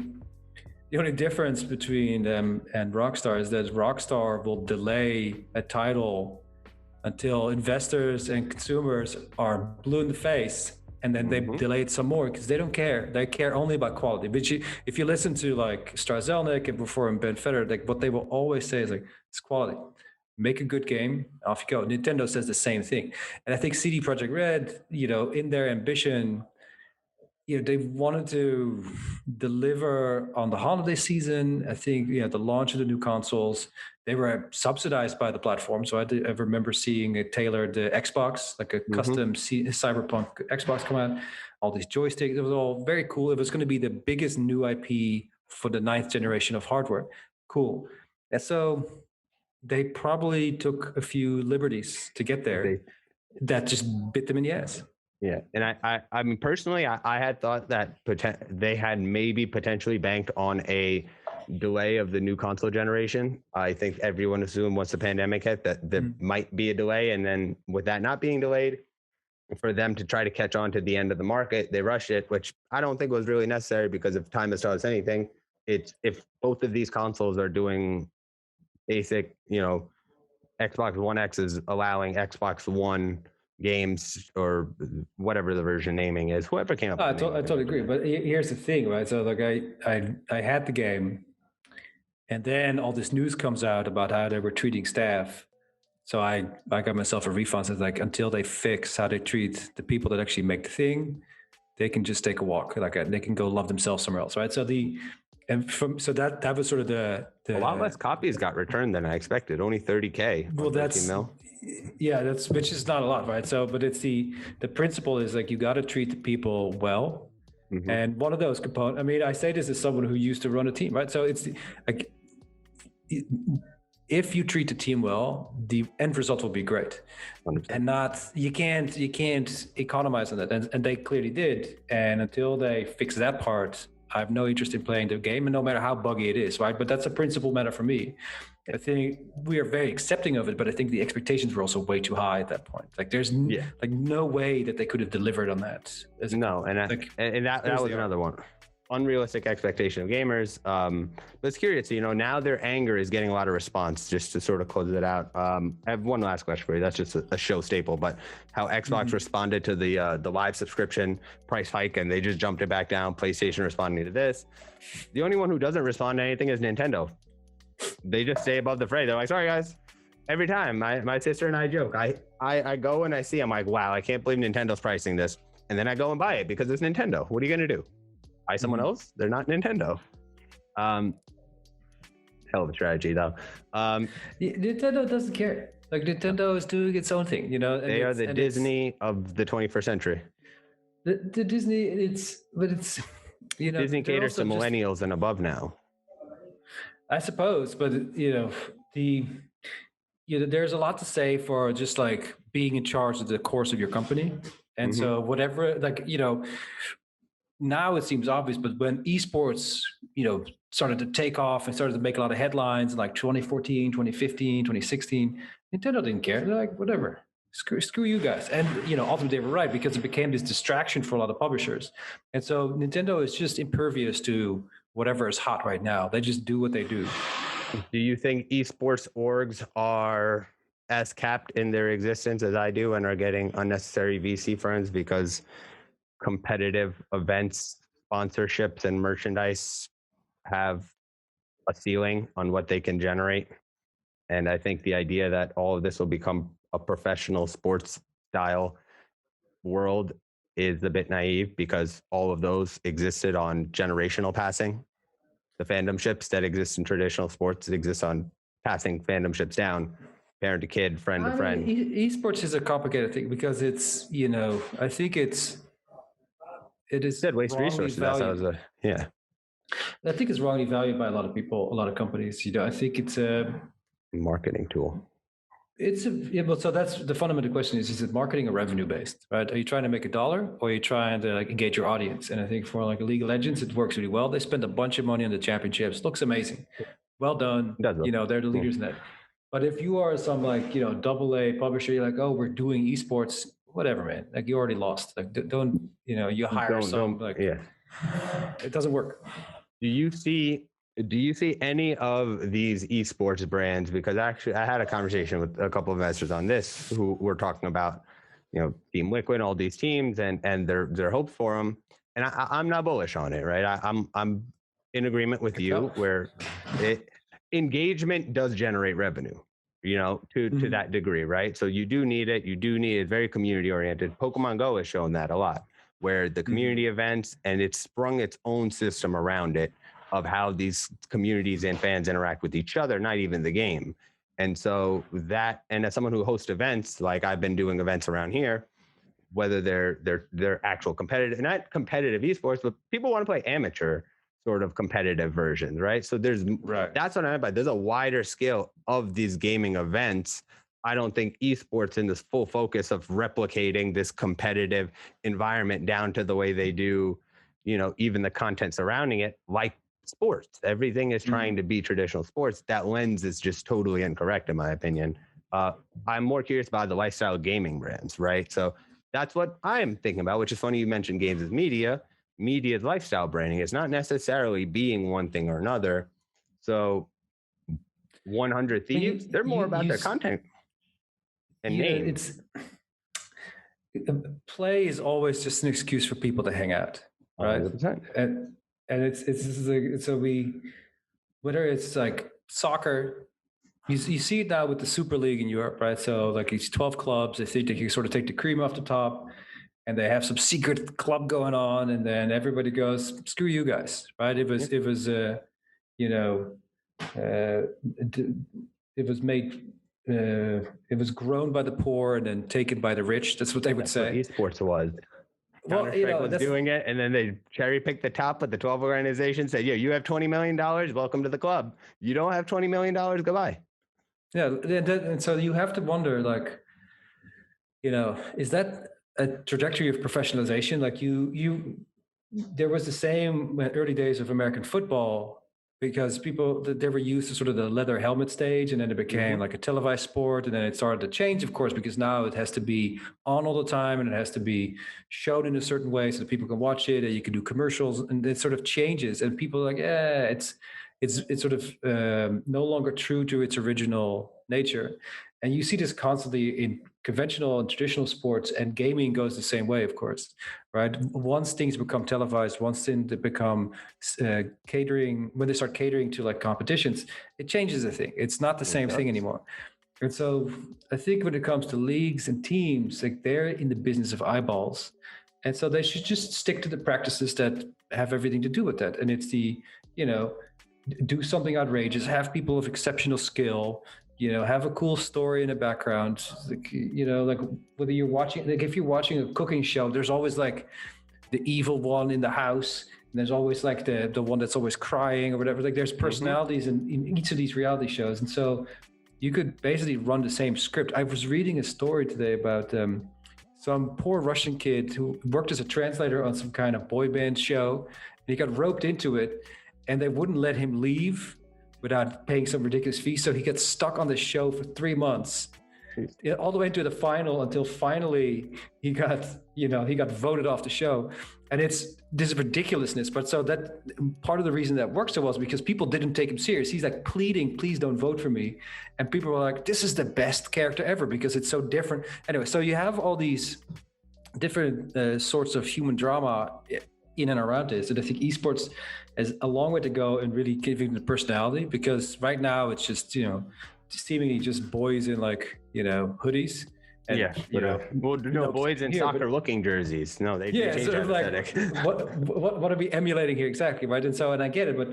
Speaker 3: only difference between them and Rockstar is that Rockstar will delay a title until investors and consumers are blue in the face, and then they delay it some more, because they don't care. They care only about quality. But if you listen to like Strazelnik and before him Ben Feder, like what they will always say is like, it's quality. Make a good game, off you go. Nintendo says the same thing. And I think CD Projekt Red, you know, in their ambition, you know, they wanted to deliver on the holiday season. I think, you know, the launch of the new consoles, they were subsidized by the platform. So I remember seeing a tailored Xbox, like a custom Cyberpunk Xbox come out, all these joysticks. It was all very cool. It was going to be the biggest new IP for the 9th generation of hardware. Cool. And so they probably took a few liberties to get there that just bit them in the ass.
Speaker 2: Yeah, and I mean personally, I had thought that they had maybe potentially banked on a delay of the new console generation. I think everyone assumed once the pandemic hit that there might be a delay, and then with that not being delayed, for them to try to catch on to the end of the market, they rushed it, which I don't think was really necessary, because if time has taught us anything, it's if both of these consoles are doing basic, Xbox One X is allowing Xbox One games or whatever the version naming is, whoever came up
Speaker 3: I
Speaker 2: with the name of it.
Speaker 3: totally agree. But here's the thing, right? So like I had the game, and then all this news comes out about how they were treating staff. So I got myself a refund. So like, until they fix how they treat the people that actually make the thing, they can just take a walk. Like they can go love themselves somewhere else, right? So that was sort of the
Speaker 2: a lot less copies got returned than I expected. Only 30K.
Speaker 3: Well, that's which is not a lot, right? So, but it's the principle is like, you got to treat the people well. Mm-hmm. And one of those components, I mean, I say this as someone who used to run a team, right? So it's like, if you treat the team well, the end result will be great. 100%. And you can't economize on that. And they clearly did. And until they fix that part, I have no interest in playing the game, and no matter how buggy it is, right? But that's a principle matter for me. I think we are very accepting of it, but I think the expectations were also way too high at that point. Like there's like no way that they could have delivered on that.
Speaker 2: That was another one. Unrealistic expectation of gamers. But it's curious, now their anger is getting a lot of response. Just to sort of close it out, I have one last question for you. That's just a show staple, but how Xbox responded to the live subscription price hike, and they just jumped it back down. PlayStation responding to this. The only one who doesn't respond to anything is Nintendo. They just stay above the fray. They're like, sorry guys. Every time my sister and I joke, I go and I see, I'm like, wow, I can't believe Nintendo's pricing this, and then I go and buy it because it's Nintendo. What are you gonna do? Buy someone else? They're not Nintendo. Hell of a strategy, though.
Speaker 3: Nintendo doesn't care. Like Nintendo is doing its own thing,
Speaker 2: They are the Disney of the 21st century.
Speaker 3: The Disney, it's
Speaker 2: Disney caters to millennials and above now.
Speaker 3: I suppose, but there's a lot to say for just like being in charge of the course of your company, and so whatever, now it seems obvious, but when esports, started to take off and started to make a lot of headlines in like 2014, 2015, 2016, Nintendo didn't care. They're like, whatever, screw you guys. And, ultimately they were right, because it became this distraction for a lot of publishers. And so Nintendo is just impervious to whatever is hot right now. They just do what they do.
Speaker 2: Do you think esports orgs are as capped in their existence as I do and are getting unnecessary VC funds because competitive events, sponsorships, and merchandise have a ceiling on what they can generate? And I think the idea that all of this will become a professional sports style world is a bit naive, because all of those existed on generational passing. The fandom ships that exist in traditional sports exist on passing fandom ships down, parent to kid, friend to friend.
Speaker 3: Esports is a complicated thing because it's, I think it is
Speaker 2: dead waste resources.
Speaker 3: I think it's wrongly valued by a lot of people, a lot of companies. I think it's a
Speaker 2: marketing tool.
Speaker 3: So that's the fundamental question: is it marketing or revenue based? Right? Are you trying to make $1, or are you trying to engage your audience? And I think for like League of Legends, it works really well. They spend a bunch of money on the championships. Looks amazing. Well done. They're the leaders in that. But if you are some AA publisher, you're like, oh, we're doing esports. Whatever, man. Like, you already lost. Like, don't you hire it doesn't work.
Speaker 2: Do you see any of these esports brands? Because actually, I had a conversation with a couple of investors on this who were talking about, Team Liquid, all these teams, and their hopes for them. And I'm not bullish on it, right? I'm in agreement with you where engagement does generate revenue, to that degree, right? So you do need it. You do need it. Very community oriented. Pokemon Go has shown that a lot, where the community events, and it's sprung its own system around it of how these communities and fans interact with each other, not even the game. And so that, and as someone who hosts events, like I've been doing events around here, whether they're actual competitive, not competitive esports, but people want to play amateur sort of competitive versions, right? So that's what I meant by there's a wider scale of these gaming events. I don't think esports in this full focus of replicating this competitive environment down to the way they do, even the content surrounding it, like sports. Everything is trying to be traditional sports. That lens is just totally incorrect, in my opinion. I'm more curious about the lifestyle gaming brands, right? So that's what I'm thinking about, which is funny you mentioned games as media. Media's lifestyle branding is not necessarily being one thing or another. So 100 Thieves, they're more about their content and name.
Speaker 3: Play is always just an excuse for people to hang out, right?
Speaker 2: 100%.
Speaker 3: And whether it's like soccer, you see it now with the Super League in Europe, right? So like these 12 clubs, they think they can sort of take the cream off the top, and they have some secret club going on, and then everybody goes, "Screw you guys," right? It was grown by the poor and then taken by the rich. That's what they would say.
Speaker 2: Esports was. Well, was doing it, and then they cherry picked the top of the 12 organizations. Said, "Yeah, you have $20 million. Welcome to the club. You don't have $20 million. Goodbye."
Speaker 3: Yeah, and so you have to wonder, like, is that a trajectory of professionalization? Like there was the same early days of American football, because people, they were used to sort of the leather helmet stage, and then it became like a televised sport, and then it started to change, of course, because now it has to be on all the time, and it has to be shown in a certain way so that people can watch it, and you can do commercials, and it sort of changes, and people are like, it's sort of no longer true to its original nature. And you see this constantly in conventional and traditional sports, and gaming goes the same way, of course, right? Once things become televised, once things become catering, when they start catering to like competitions, it changes the thing. It's not the same thing anymore. And so I think when it comes to leagues and teams, like, they're in the business of eyeballs. And so they should just stick to the practices that have everything to do with that. And it's do something outrageous, have people of exceptional skill, have a cool story in the background, like whether you're watching, like if you're watching a cooking show, there's always like the evil one in the house, and there's always like the one that's always crying or whatever. Like, there's personalities in each of these reality shows. And so you could basically run the same script. I was reading a story today about some poor Russian kid who worked as a translator on some kind of boy band show, and he got roped into it, and they wouldn't let him leave without paying some ridiculous fee. So he got stuck on the show for 3 months, all the way into the final, until finally he got voted off the show. And this is ridiculousness. But so that part of the reason that worked so well is because people didn't take him serious. He's like pleading, "Please don't vote for me." And people were like, "This is the best character ever because it's so different." Anyway, so you have all these different sorts of human drama in and around this. And I think esports has a long way to go in really giving the personality, because right now it's just, seemingly just boys in like, hoodies. And,
Speaker 2: boys in soccer looking jerseys. No, they changed
Speaker 3: sort of like,
Speaker 2: aesthetic.
Speaker 3: what are we emulating here exactly, right? And so, and I get it, but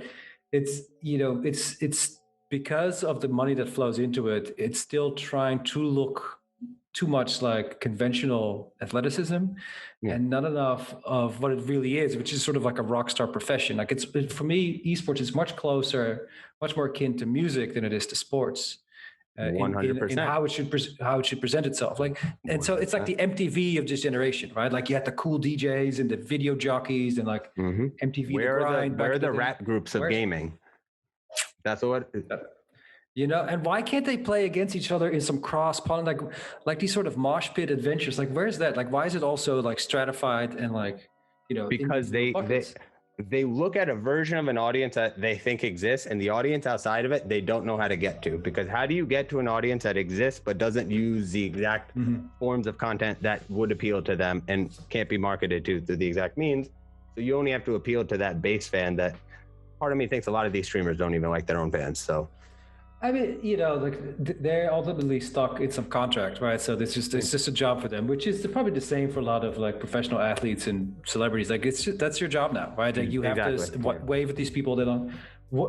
Speaker 3: it's, it's because of the money that flows into it, it's still trying to look too much like conventional athleticism, and not enough of what it really is, which is sort of like a rock star profession. Like, for me, esports is much more akin to music than it is to sports. 100%. In how it should present itself. Like, and so it's like the MTV of this generation, right? Like, you had the cool DJs and the video jockeys and like MTV.
Speaker 2: Where are the rap groups of gaming? That's what.
Speaker 3: And why can't they play against each other in some cross-pollen, like these sort of mosh pit adventures? Like, where's that? Like, why is it also like stratified and like,
Speaker 2: because they look at a version of an audience that they think exists, and the audience outside of it, they don't know how to get to. Because how do you get to an audience that exists but doesn't use the exact forms of content that would appeal to them and can't be marketed to through the exact means? So you only have to appeal to that base fan that part of me thinks a lot of these streamers don't even like their own fans. So
Speaker 3: I mean, like, they're ultimately stuck in some contract, right? So it's just a job for them, which is probably the same for a lot of like professional athletes and celebrities. Like, that's your job now, right? Like, you have to wave at these people that don't.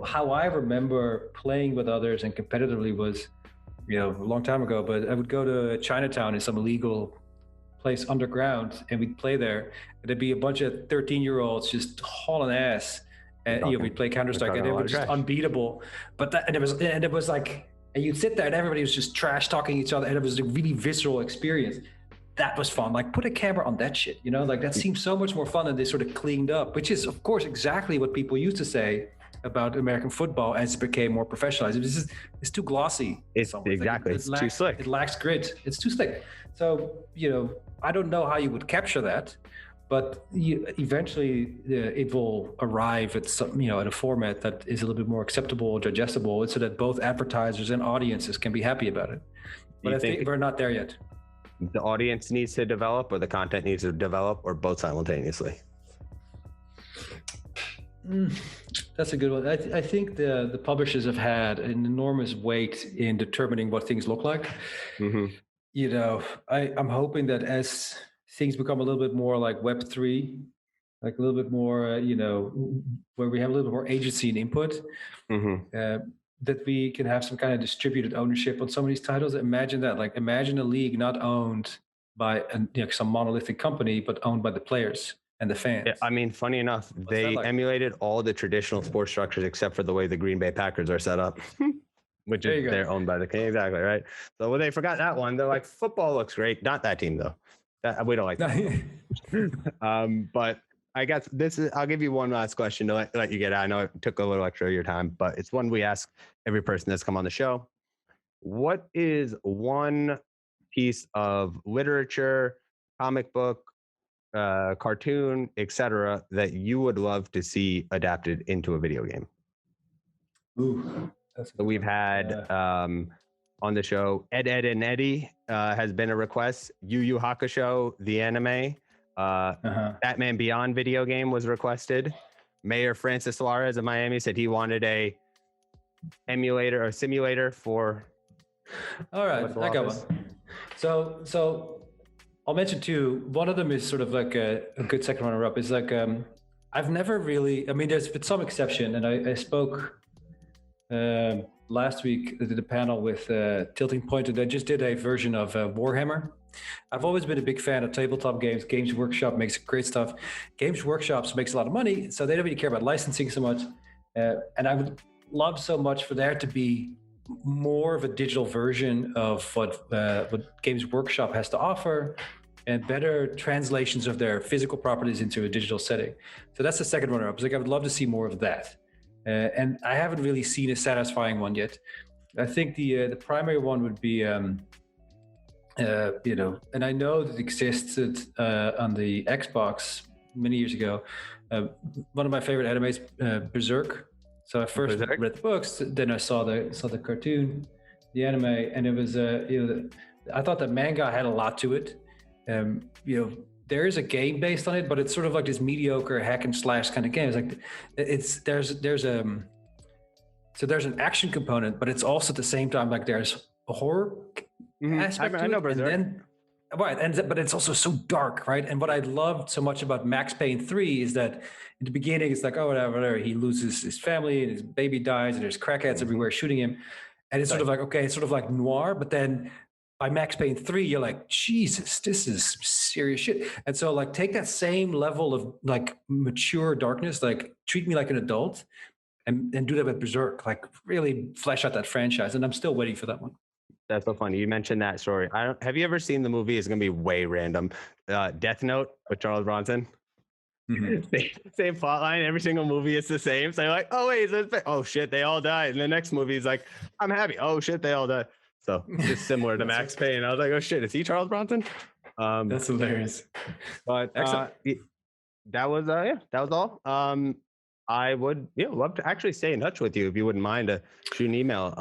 Speaker 3: How I remember playing with others and competitively was, a long time ago. But I would go to Chinatown in some illegal place underground, and we'd play there. And there'd be a bunch of 13-year-olds just hauling ass. And we'd play Counter-Strike, and it was just unbeatable. But it was like, and you'd sit there, and everybody was just trash talking each other, and it was a really visceral experience. That was fun. Like, put a camera on that shit, like that seems so much more fun than this sort of cleaned up, which is, of course, exactly what people used to say about American football as it became more professionalized. It's too glossy.
Speaker 2: It's exactly. It's too slick.
Speaker 3: It lacks grit. It's too slick. So, I don't know how you would capture that, but eventually it will arrive at some, at a format that is a little bit more acceptable, digestible, so that both advertisers and audiences can be happy about it. But I think we're not there yet.
Speaker 2: The audience needs to develop, or the content needs to develop, or both simultaneously?
Speaker 3: That's a good one. I think the publishers have had an enormous weight in determining what things look like. I'm hoping that as things become a little bit more like Web3, like a little bit more, where we have a little bit more agency and input, that we can have some kind of distributed ownership on some of these titles. Imagine that, like imagine a league not owned by some monolithic company, but owned by the players and the fans.
Speaker 2: Yeah, I mean, funny enough, they emulated all the traditional sports structures except for the way the Green Bay Packers are set up, which is they're owned by the king. Exactly, right? So when they forgot that one, they're like, football looks great. Not that team, though. We don't like that. But I guess I'll give you one last question to let you get out. I know it took a little extra of your time, but it's one we ask every person that's come on the show. What is one piece of literature, comic book, cartoon, etc., that you would love to see adapted into a video game?
Speaker 3: Ooh,
Speaker 2: so we've had on the show Ed, Ed, and Eddie has been a request. Yu Yu Hakusho, the anime. Batman Beyond video game was requested. Mayor Francis Suarez of Miami said he wanted a emulator or simulator for.
Speaker 3: All right, I got one. So I'll mention two. One of them is sort of like a good second runner-up. Is like I've never really. I mean, there's been some exception, and I spoke last week. I did a panel with Tilting Point, and they just did a version of Warhammer. I've always been a big fan of tabletop games. Games Workshop makes great stuff. Games Workshops makes a lot of money, so they don't really care about licensing so much. And I would love so much for there to be more of a digital version of what Games Workshop has to offer, and better translations of their physical properties into a digital setting. So that's the second runner-up. Like I would love to see more of that, and I haven't really seen a satisfying one yet. I think the primary one would be, and I know that it existed on the Xbox many years ago. One of my favorite animes, Berserk. So I first read the books, then I saw the cartoon, the anime, and it was I thought that manga had a lot to it. There is a game based on it, but it's sort of like this mediocre hack and slash kind of game. It's like there's an action component, but it's also at the same time like there's a horror aspect to it. But it's also so dark, right? And what I loved so much about Max Payne 3 is that in the beginning, it's like, oh, whatever, he loses his family and his baby dies and there's crackheads everywhere shooting him. And it's sort of like, okay, it's sort of like noir, but then by Max Payne 3, you're like, Jesus, this is serious shit. And so like, take that same level of like mature darkness, like treat me like an adult and do that with Berserk, like really flesh out that franchise. And I'm still waiting for that one.
Speaker 2: That's so funny. You mentioned that story. Have you ever seen the movie? It's going to be way random. Death Note with Charles Bronson. Same plot line. Every single movie is the same. So you're like, oh, wait. Oh, shit. They all died. And the next movie is like, I'm happy. Oh, shit. They all died. So it's similar to Max Payne. I was like, oh, shit. Is he Charles Bronson?
Speaker 3: That's hilarious.
Speaker 2: But that was all. I would love to actually stay in touch with you if you wouldn't mind to shoot an email.